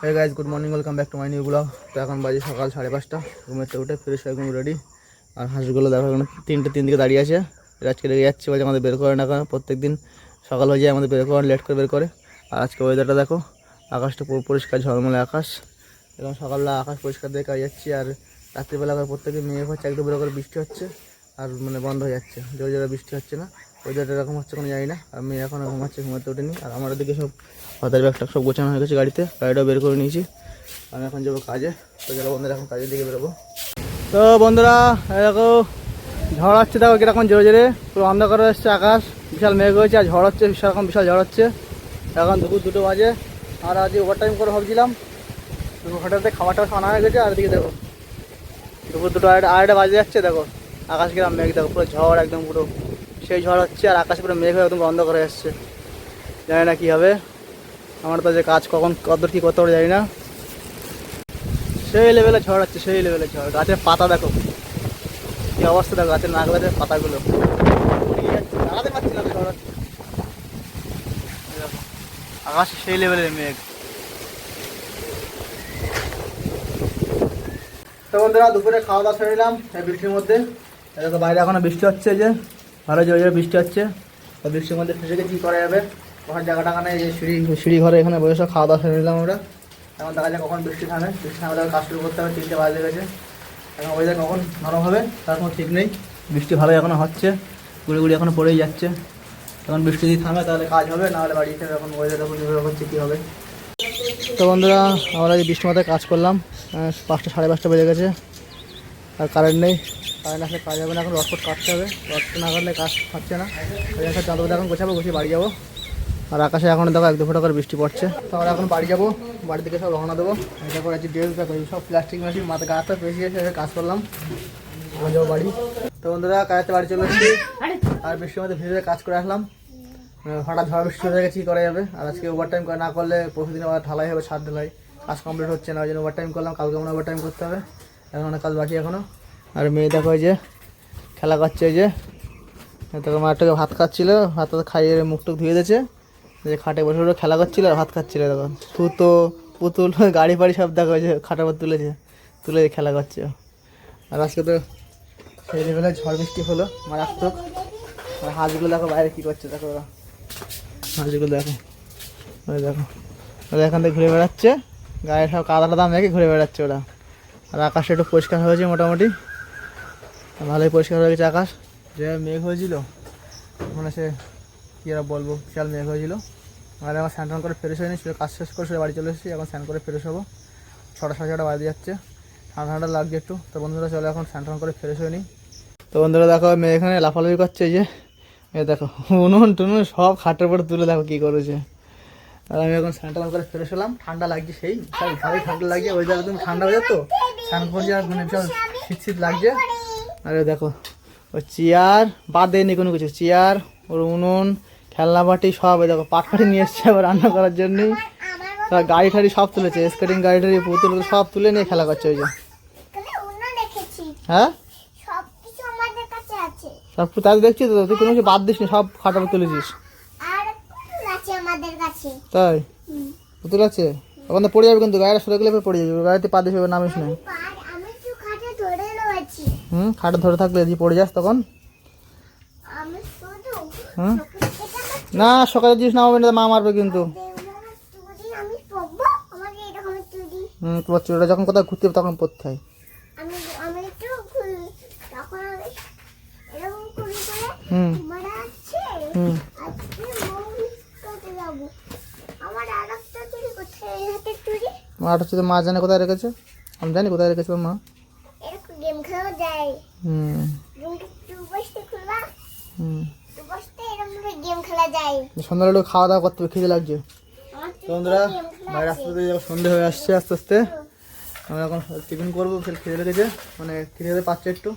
Hey guys good morning welcome back to my new blog. तो এখন বাজে সকাল 5:30 ঘুমেতে উঠে ফ্রেশ হয়ে একদম রেডি। আর হাঁসগুলো দেখো এখন 3:03 দিকে দাঁড়িয়ে আছে। আজকে রেগে যাচ্ছে বলে আমাদের বের করে না, কারণ প্রত্যেকদিন সকাল হয়ে যায় আমাদের বের করে, লেট করে বের করে। আর আজকে ওয়েদারটা দেখো, আকাশটা পুরো পরিষ্কার ঝলমলে আকাশ। এবং সকালবেলা আকাশ পরিষ্কার দেখে কাজ যাচ্ছি। আর রাত্রিবেলা প্রত্যেকদিন মেঘ হচ্ছে, একদম বের করে বৃষ্টি হচ্ছে আর মানে বন্ধ হয়ে যাচ্ছে, জোরে জোরে বৃষ্টি হচ্ছে না। ওয়েদারটা এরকম হচ্ছে কোনো জানি না। আর মেয়ে এখন ঘুমাচ্ছে, ঘুমাতে ওঠেনি। আর আমার দিকে সব হাতের ব্যাগটা সব গোছানো হয়ে গেছে গাড়িতে, গাড়িটাও বের করে নিয়েছি। আমি এখন যাবো কাজে। তো যাবো বন্ধুরা, এখন কাজের দিকে বেরোবো। তো বন্ধুরা দেখো ঝড় হচ্ছে, দেখো কিরকম জোরে জোরে পুরো অন্ধকার এসছে আকাশ, বিশাল মেঘ হয়েছে আর ঝড় হচ্ছে, সেরকম বিশাল ঝড় হচ্ছে। এখন দুপুর 2টো বাজে। আর আজকে ওভারটাইম করে ভাবছিলাম, হঠাৎ খাবারটা আনা হয়ে গেছে। আর দিকে দেখো দুপুর 2টো আড়াইটা বাজে যাচ্ছে, দেখো আকাশ কিরকম মেঘ, দেখো পুরো ঝড় একদম পুরো সেই ঝড় হচ্ছে। আর আকাশে পুরো মেঘ হয়ে একদম বন্ধ করে আসছে, জানি না কী হবে। আমার তো যে কাজ কখন কত কী করতে পারে জানি না। সেই লেভেলে ঝড় হচ্ছে, সেই লেভেলে ঝড়। গাছের পাতা দেখো কী অবস্থা, দেখো গাছের নাক গাছের পাতাগুলো দাঁড়াতে পারছি না, ঝড় হচ্ছে। দেখো আকাশে সেই লেভেলের মেঘ। তো বন্ধুরা দুপুরে খাওয়া দাওয়া সেরে নিলাম এই বৃষ্টির মধ্যে। দেখো বাইরে এখনো বৃষ্টি হচ্ছে, যে ভালো জোরে জোরে বৃষ্টি হচ্ছে। তো বৃষ্টির মধ্যে ফেসে গেছি, কী করা যাবে। ওখানে জায়গা টাকা নেই, যে সিঁড়ি ঘরে এখানে বসে সব খাওয়া দাওয়া সেরে নিলাম আমরা। এখন দেখা যায় কখন বৃষ্টি থামে, বৃষ্টি থামে তাহলে কাজ শুরু করতে হবে। 3টে বাজে গেছে, এখন ওয়েদার কখন নরম হবে তার কোনো ঠিক নেই। বৃষ্টি ভালোই এখনও হচ্ছে, গুড়ি গুড়ি এখনও পড়েই যাচ্ছে। এখন বৃষ্টি যদি থামে তাহলে কাজ হবে, নাহলে বাড়ি থেকে এখন ওয়েদার তখন নির্ভর করছে কী হবে। তো বন্ধুরা আমরা এই বৃষ্টির মধ্যে কাজ করলাম, 5টা 5:30 বেজে গেছে। আর কারেন্ট নেই, কারেন্ট আসলে কাজ হবে না। এখন রডফট কাটতে হবে, রডফট না কাটলে কাজ হচ্ছে না। ওই জন্য যন্ত্রপাতি এখন গোছাবো, গুছিয়ে বাড়ি যাবো। আর আকাশে এখন দেখো 1-2 ফোঁটা করে বৃষ্টি পড়ছে। তো আমরা এখন বাড়ি যাবো, বাড়ির দিকে সব রওনা দেবো। এটা করে আছি ড্রেস ব্যাগ, সব প্লাস্টিক ম্যাস্টিক মাথা গাছটা পেয়েছি, এসে কাজ করলাম। আমরা যাবো বাড়ি। তো বন্ধুরা কাজতে বাড়ি চলে এসেছি, আর বৃষ্টির মধ্যে ভিজে কাজ করে আসলাম। হঠাৎ ঝড় বৃষ্টি হয়ে গেছে, কী করা যাবে। আর আজকে ওভারটাইম না করলে প্রতিদিন আবার ঢালাই হবে, ছাদ ঢালাই, কাজ কমপ্লিট হচ্ছে না। ওই জন্য ওভারটাইম করলাম, কালকে মনে ওভারটাইম করতে হবে। এখন অনেক কাজ বাকি এখনও। আর মেয়ে দেখো এই যে খেলা করছে, এই যে তোকে মাঠটাকে ভাত খাচ্ছিল, ভাত খাইয়ে মুখটুক ধুয়ে দিয়েছে, যে খাটে বসে বসে খেলা করছিল আর ভাত খাচ্ছিল। দেখো সুতো পুতুল গাড়ি ফাড়ি সব দেখো যে খাটার পর তুলে খেলা করছে। আর আজকে তো সেই লেভেলে ঝড় বৃষ্টি হলো মারাত্মক। আর হাঁসগুলো দেখো বাইরে কী করছে, দেখো ওরা হাঁসগুলো দেখো, ওই দেখো ওরা এখান থেকে ঘুরে বেড়াচ্ছে, গায়ে সব কাদা দাম রেখে ঘুরে বেড়াচ্ছে ওরা। আর আকাশটা একটু পরিষ্কার হয়েছে মোটামুটি, ভালোই পরিষ্কার হয়ে গেছে আকাশ। যে মেঘ হয়েছিল মানে সে কী আর বলবো, বিশাল মেঘ হয়েছিল। আর আমার স্নান টান করে ফ্রেশ হয়নি, কাজ শেষ করে বাড়ি চলে এসেছি। এখন স্নান করে ফ্রেশ হবো, 6টা 6:30 বাজে যাচ্ছে, ঠান্ডা ঠান্ডা লাগছে একটু। তো বন্ধুরা চলে এখন স্নান টান করে ফ্রেশ হয়নি। তো বন্ধুরা দেখো মেয়ে এখানে লাফালাফি করছে, এই যে দেখো উনুন টুনুন সব খাটের পরে তুলে দেখো কী করেছে। আর আমি এখন স্নান টান করে ফ্রেশ হলাম, ঠান্ডা লাগছে, সেই ভালোই ঠান্ডা লাগছে। ওই জায়গায় তুমি ঠান্ডা হয়ে তো স্নান করছে, আর মানে বিশাল শীত শীত লাগছে। আরে দেখো ওই চেয়ার বাদ দেয়নি কোনো কিছু, চেয়ার ওর উনুন খেলনা বাটি সব, ওই দেখো পাটকাঠি নিয়ে এসছে আবার রান্না করার জন্যই। গাড়ি ঠাড়ি সব তুলেছে, স্কেটিং গাড়ি টাড়ি পুতুল সব তুলে নিয়ে খেলা করছে। ওই যে হ্যাঁ সব তাই দেখছি তো, তুই কোনো কিছু বাদ দিস নি, সব খাটার তুলেছিস। তাই পুতুল আছে, ওখান তো পড়ে যাবে কিন্তু, গাড়িটা সরে গেলে পড়ে যাবে, গাড়িতে পা দিস নামিস না। খাটে ধরে থাকলে যদি পড়ে যাস তখন। না সকালে জিনিস নামাবে না, মা মারবে কিন্তু। তোমার চুলটা যখন কোথাও ঘুরতে হবে তখন পড়তে হয়। মাটা হচ্ছে মা জানে কোথায় রেখেছে, আমি জানি কোথায় রেখেছে মা। সন্ধ্যাবেলা খাওয়া দাওয়া করতে হবে, খিদে লাগছে। বন্ধুরা বাইরে আস্তে আস্তে সন্ধে হয়ে আসছে, আস্তে আস্তে আমরা এখন টিফিন করবো, খিদে লেগেছে, মানে খিদে পাচ্ছে একটু,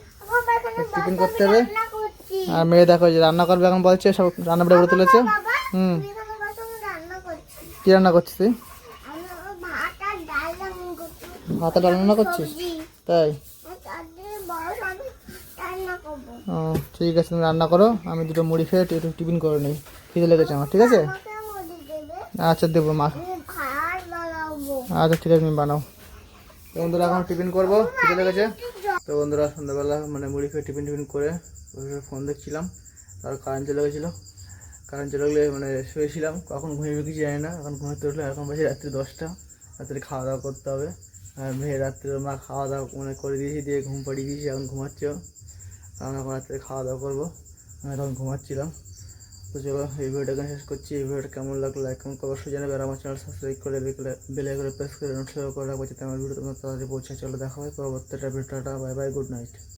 টিফিন করতে হবে। আর মেয়ে দেখো যে রান্না করবে এখন বলছে, সব রান্না বাড়ি করে তুলেছে। কী রান্না করছিস তুই? ভাত আর ডাল রান্না করছিস? তাই ও ঠিক আছে, তুমি রান্না করো, আমি 2টো মুড়ি খেয়ে একটু টিফিন করে নিই, খিদে লেগেছে আমার। ঠিক আছে আচ্ছা দেবো মা। আচ্ছা ঠিক আছে, তুমি বানাও। তো বন্ধুরা এখন টিফিন করবো, খিদে লেগেছে। তো বন্ধুরা সন্ধ্যাবেলা মানে মুড়ি খেয়ে টিফিন করে ফোন দেখছিলাম, আর কারেন্ট চলে গেছিলো। কারেন্ট চলে গেলে মানে শুয়েছিলাম, কখন ঘুমিয়ে কিছু জানি না। এখন ঘুমাতে উঠলে এখন বাজে রাত্রি 10টা। রাত্রে খাওয়া দাওয়া করতে হবে। আর মেয়ে রাত্রে মা খাওয়া দাওয়া মানে করে দিয়েছি, দিয়ে ঘুম পাড়িয়ে দিয়েছি, এখন ঘুমাচ্ছে। আমি এখন রাত্রে খাওয়া দাওয়া করবো, আমি এখন ঘুমাচ্ছিলাম। তো চলো এই ভিডিওটাকে শেষ করছি। এই ভিডিওটা কেমন লাগলো লাইক কমেন্ট অবশ্যই জানাবে, আর আমার চ্যানেল সাবস্ক্রাইব করে বেল আইকনে প্রেস করে নোটিফিকেশন করে রাখবো, যাতে আমার ভিডিও তোমার তাড়াতাড়ি পৌঁছে। চলো দেখা হয় পরবর্তীটা ভিডিওটা। Bye bye, good night.